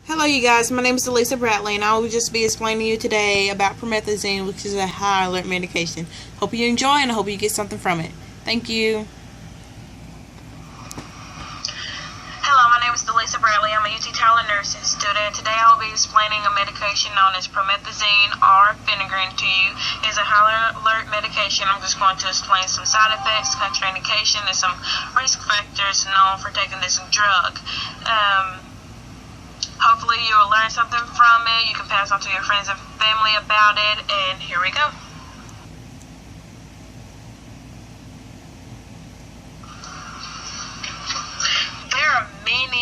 Hello you guys, my name is Elisa Bradley and I will just be explaining to you today about promethazine, which is a high alert medication. Hope you enjoy and I hope you get something from it. Thank you. Hello, my name is Elisa Bradley. I'm a UT Tyler nursing student. Today I will be explaining a medication known as promethazine or phenergan to you. It's a high alert medication. I'm just going to explain some side effects, contraindication, and some risk factors known for taking this drug. Hopefully you will learn something from it. You can pass on to your friends and family about it. And here we go. There are many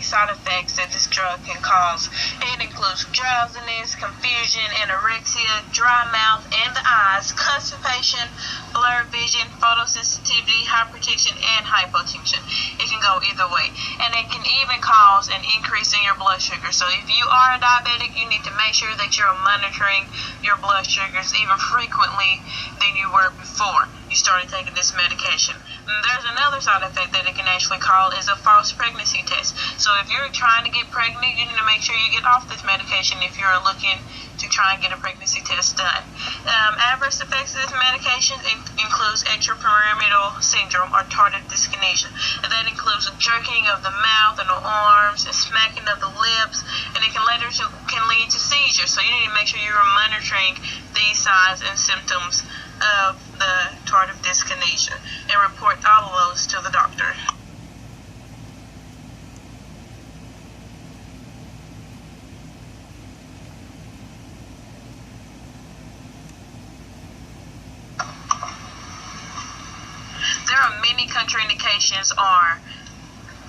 side effects that this drug can cause. It includes drowsiness, confusion, anorexia, dry mouth and the eyes, constipation, blurred vision, photosensitivity, hypertension, and hypotension. It can go either way. And it can even cause an increase in your blood sugar. So if you are a diabetic, you need to make sure that you're monitoring your blood sugars even frequently than you were before you started taking this medication. And there's another side effect that it can actually cause is a false pregnancy test. So if you're trying to get pregnant, you need to make sure you get off this medication if you're looking to try and get a pregnancy test done. Adverse effects of this medication includes extrapyramidal syndrome or tardive dyskinesia. And that includes jerking of the mouth and the arms and smacking of the lips, and it can lead to seizures. So you need to make sure you're monitoring these signs and symptoms of the tardive dyskinesia and report all of those to the doctor. There are many contraindications.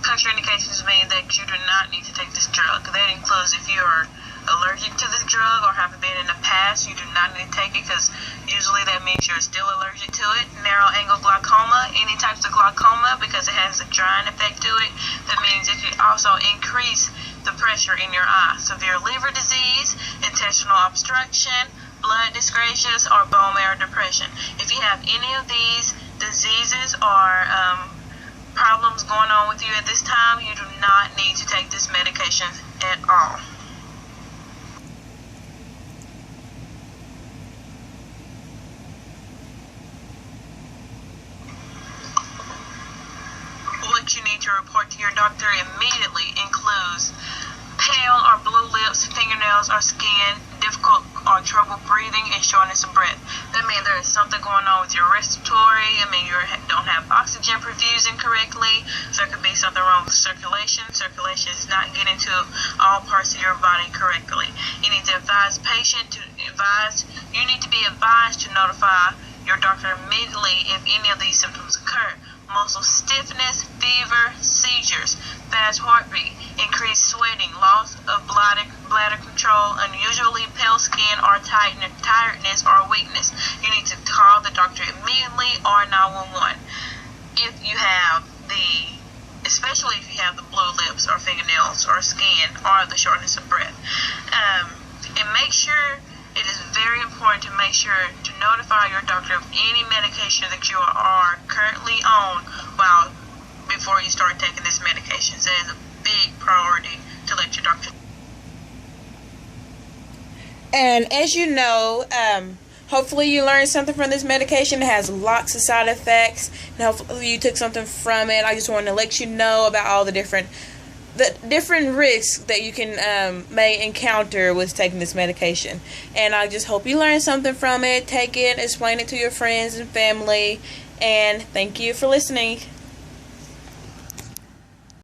Contraindications mean that you do not need to take this drug. That includes if you're allergic to this drug or have been in the past, you do not need to take it because usually that means you're still allergic to it. Narrow angle glaucoma, any types of glaucoma, because it has a drying effect to it. That means it could also increase the pressure in your eye. Severe liver disease, intestinal obstruction, blood dyscrasias, or bone marrow depression. If you have any of these diseases or problems going on with you at this time, you do not need to take this medication at all. What you need to report to your doctor immediately includes pale or blue lips, fingernails or skin, difficult or trouble breathing, and shortness of breath. That means there is something going on with your respiratory. You don't have oxygen perfusing correctly. So there could be something wrong with circulation. Circulation is not getting to all parts of your body correctly. You need to you need to be advised to notify your doctor immediately if any of these symptoms occur. Muscle stiffness, fever, seizures, fast heartbeat, increased sweating, loss of bladder control, unusually pale skin, or tiredness or weakness. You need to call the doctor immediately or 911. Especially if you have the blue lips or fingernails or skin or the shortness of breath. And make sure it is very important to make sure to notify your doctor of any medication that you are currently on before you start taking this medication. So it is a big priority to let your doctor. And as you know, hopefully you learned something from this medication. It has lots of side effects and hopefully you took something from it. I just wanted to let you know about all the different risks that you may encounter with taking this medication. And I just hope you learned something from it. Take it, explain it to your friends and family, and thank you for listening.